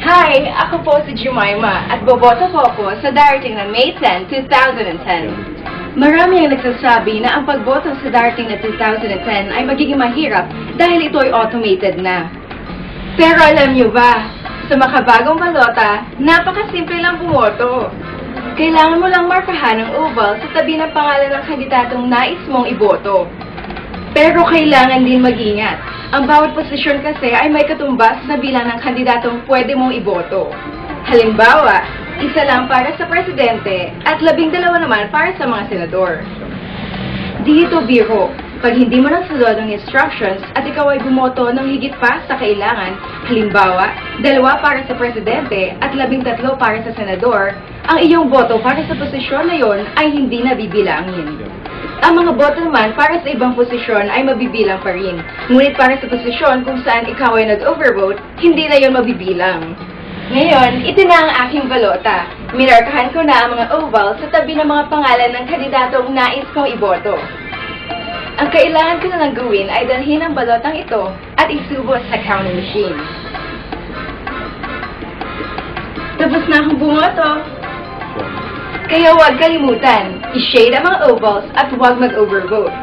Hi! Ako po si Jemima at boboto po ako sa darating na May 10, 2010. Marami ang nagsasabi na ang pagboto sa darating na 2010 ay magiging mahirap dahil ito ay automated na. Pero alam niyo ba, sa makabagong balota, napakasimple lang bumoto. Kailangan mo lang markahan ang oval sa tabi ng pangalan ng kandidatong nais mong iboto. Pero kailangan din mag-ingat. Ang bawat posisyon kasi ay may katumbas na bilang ng kandidatong pwede mong iboto. Halimbawa, isa lang para sa presidente at 12 naman para sa mga senador. Dito biro, pag hindi mo nasunod ang instructions at ikaw ay bumoto ng higit pa sa kailangan, halimbawa, 2 para sa presidente at 13 para sa senador, ang iyong boto para sa posisyon na yon ay hindi na bibilangin. Ang mga boto naman para sa ibang posisyon ay mabibilang pa rin. Ngunit para sa posisyon kung saan ikaw ay nag-overvote, hindi na yon mabibilang. Ngayon, ito na ang aking balota. Minarkahan ko na ang mga oval sa tabi ng mga pangalan ng kandidatong nais kong iboto. Ang kailangan ko na lang gawin ay dalhin ang balotang ito at isubo sa counting machine. Tapos na akong bumoto. Kaya huwag kalimutan, i-shade ang mga ovals at huwag mag-overvote.